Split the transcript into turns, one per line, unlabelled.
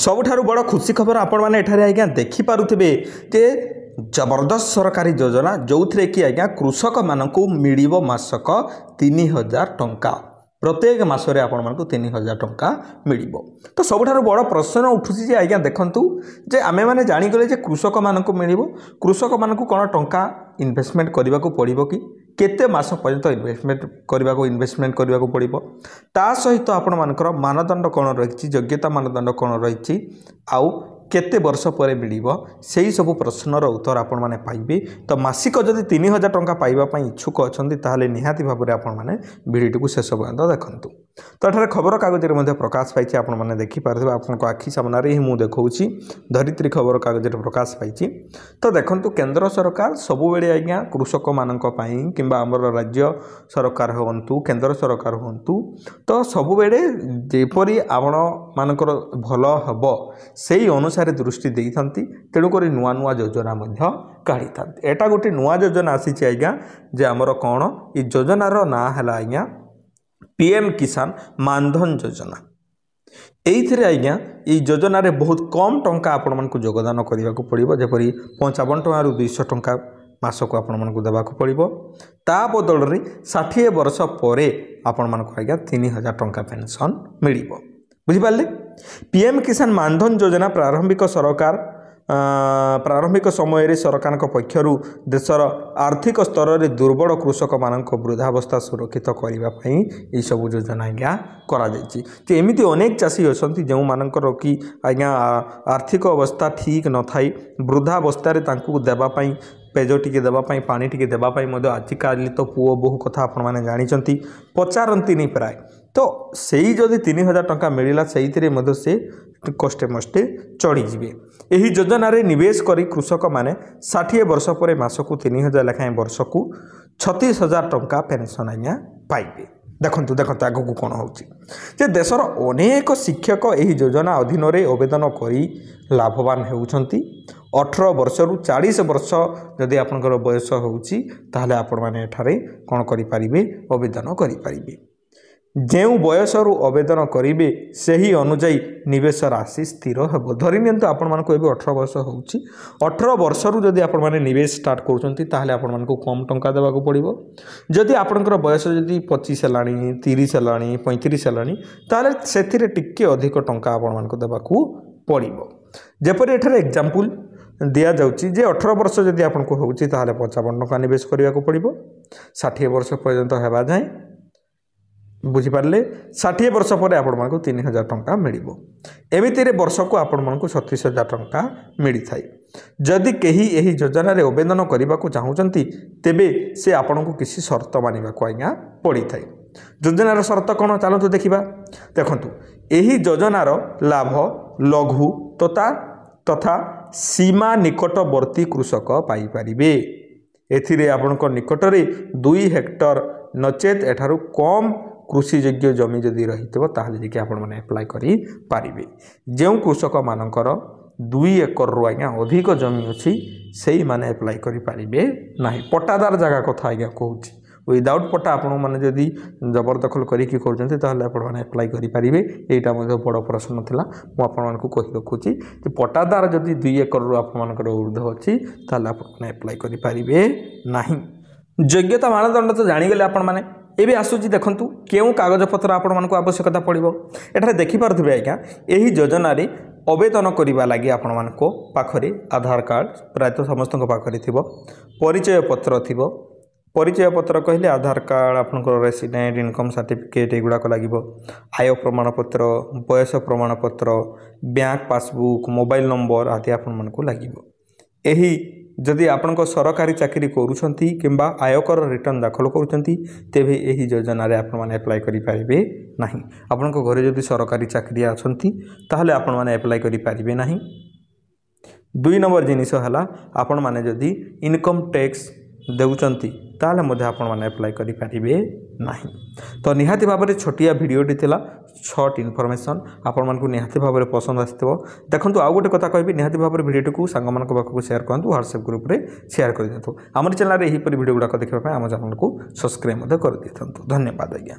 सबुठारु बड़ खुशी खबर आपण मैंने एठारे आज्ञा देखिपे जे जबरदस्त सरकारी योजना जो थे कि आज्ञा कृषक मानू मिल मासक 3000 टंका प्रत्येक मसरे आपण मानक 3000 टंका मिल। तो सबुठारु बड़ प्रश्न उठुची जे आज्ञा देखंतु जे आमे माने जानिगले जे कृषक मानक मिल कृषक मानक कौन टंका इन्वेस्टमेंट करने को पड़ो कि केते मास पर्यंत इन्वेस्टमेंट करने को पड़ो ता सहित आपण मानकर मानदंड कौन रही योग्यता मानदंड कौन रही आउ केते वर्ष पर मिल से ही सब प्रश्नर उत्तर आपण मैंने पाइबे। तो मासिक जदि 3000 टंका पाइबापी इच्छुक अच्छा ताहले निहाती भाव में आपण मैंने भिडियो को शेष पर्यंत देखंतु। तो ये खबर कागज में प्रकाश पाई आपण मैंने देखिपारे आपण आखि सामने ही मुझे देखा धरित्री खबर कागज प्रकाश पाई। तो देखंतु केंद्र सरकार सबुबले आज्ञा कृषक मानी कि राज्य सरकार हूँ केंद्र सरकार हूँ तो सबुबले जेपरी आपण मानकर भल हम से अनुसार दृष्टि देती तेणुक नुआ नुआ योजना काढ़ी था। एटा गोटे नुआ योजना आसी आज्ञा जे आमर कौन ये योजनार ना है आज्ञा पीएम किसान मानधन योजना। एइथिरे आज्ञा ये योजना रे बहुत कम टंका आपण मानकु योगदान करने को पड़ो जेपरी 55 टंका 200 टंका मासक आपण मानकु देबाकू पड़ो ता बदल रे 60 वर्ष पर आपण मानकु आज्ञा 3000 टंका पेंशन मिल। बुझिपारे पीएम किसान मानधन योजना प्रारंभिक समय सरकार पक्षर देशर आर्थिक स्तर में दुर्बल कृषक मान वृद्धावस्था सुरक्षित करने ये सब योजना आज्ञा करमती अनेक चाषी अच्छा जो मानकर कि आज्ञा आर्थिक अवस्था ठीक न थाई वृद्धावस्था देवाई पेज टी देवाई पानी टी देवाई आजिकल तो पुओ बोहू कथा आपण मैंने जानते पचारती प्राय तो सही जदि 3000 टंका मिलला से कष्टे मष्टे चढ़ीजे। यही योजना रे निवेश करी कृषक माने 60 वर्ष पर मासकू 3000 लेखाएं वर्ष को 36,000 टंका पेंशन आज्ञा पाइबे। देखंतु देखंतु आगु को कौन होची देशर अनेक शिक्षक यही योजना अधीन रे आवेदन करी लाभवान होउछंती। 18 वर्ष रु 40 वर्ष जदि आपनकर बयस होउची ताहले आपण माने एठारे कोन करि परिबे आवेदन करि परिबे। जो बयस रु आवेदन करेंगे से ही अनुजाई निवेश राशि स्थिर हे धरी नियंतु आपण मानक 18 वर्ष होउची 18 वर्ष रु जदि आपण माने निवेश स्टार्ट करूछंती ताहले आपण मानक कम टंका देबा को पड़िबो। जदि आपनकर बयस जदि 25 हेलानी 30 हेलानी 35 हेलानी ताहले सेथिरे टिके अधिक टंका आपण मानक देबा को पड़िबो। जेपरि एठारे एग्जांपल दिया जाउची जे 18 वर्ष जदि आपण को होउची ताहले 55 टंका निवेश करिया को पड़िबो 60 वर्ष पर्यंत हेबा जाय बुझिपारे 60 वर्ष पर आपण मानक 3000 टंका मिल। एमिति वर्ष को आपण मानक 36,000 टंका मिल थाई। जदि केही एही योजना रे आवेदन करने को चाहूँगी तेबे से आपण को किसी शर्त मानिबा को आज्ञा पड़ी थाई। योजनार शर्त कौन चलतु देखा देखंतु एही योजनार लाभ लघु तथा सीमा निकटवर्ती कृषक पाई परिबे। एथिरे आपणक निकटरे 2 हेक्टर नचेत एठारु कम कृषि योग्य जमी जदि रही ताहले आपण माने अप्लाई करि पारिबे। जो कृषक मानकर 2 एकर रु आज्ञा अधिक जमी अच्छी से माने अप्लाई करि पारिबे नाही। पट्टादार जगह कथा आज्ञा कहूँ विदाउट पट्टा आपण मैंने जदि जबरदखल करके कर ताहले आपण माने अप्लाई करि पारिबे। एटा मध्ये बड़ प्रश्न थिला मु आपण मानकु कहि रखुची कि पट्टादार जदि 2 एकर रु आपण मानकर ऊर्ध्व अछि ताहले आपण माने अप्लाई करि पारिबे नाही। योग्यता मानदंड तो जानिगले आपण माने एबे आसुची देखंतु केउ कागजपत्र आपण मानकु आवश्यकता पड़िबो। एठारे देखि पारथिबे आज्ञा एही योजना रे आवेदन करिबा लागि आपण मानको पाखरे आधार कार्ड प्रायतः समस्त पाखरे थिबो परिचय पत्र थिबो। परिचय पत्र कहले आधार कार्ड आपनकर रेसिडेंट इनकम सर्टिफिकेट एगुड़ाक लगे आय प्रमाणपत्र बयस प्रमाणपत्र बैंक पासबुक मोबाइल नंबर आदि आपण मानकु लगे। एही जदि आपण सरकारी चाकरी करूछंती किंबा आयकर रिटर्न दाखल करूछंती तेबे एही योजना रे आपण माने अप्लाई करि पारिबे नाही। आपण घरे जदि सरकारी चाकरी अछंती ताहले आपण माने अप्लाई करि पारिबे नाही। 2 नंबर जिनिस हला आपण माने जदि इनकम टैक्स देउचंती ताहले मध्ये आपण माने अप्लाई करि पारिबे नाही। तो निहाती भाव में छोटिया भिडियोटी थिला शॉर्ट इनफॉरमेशन आपण मानकु निहाती भाव में पसंद आथिबो। देखंतु आ गोटे कथा कहबी निहाती भाव में भिडियोटी को सांग मानक पाखकु शेयर करंतु व्हाट्सएप ग्रुप रे शेयर कर दियंतु। हमर चैनल रे एही परि भिडियो गुडा देखिबा पय हम चैनल को सब्सक्राइब मध्ये कर दियंतु। धन्यवाद आज्ञा।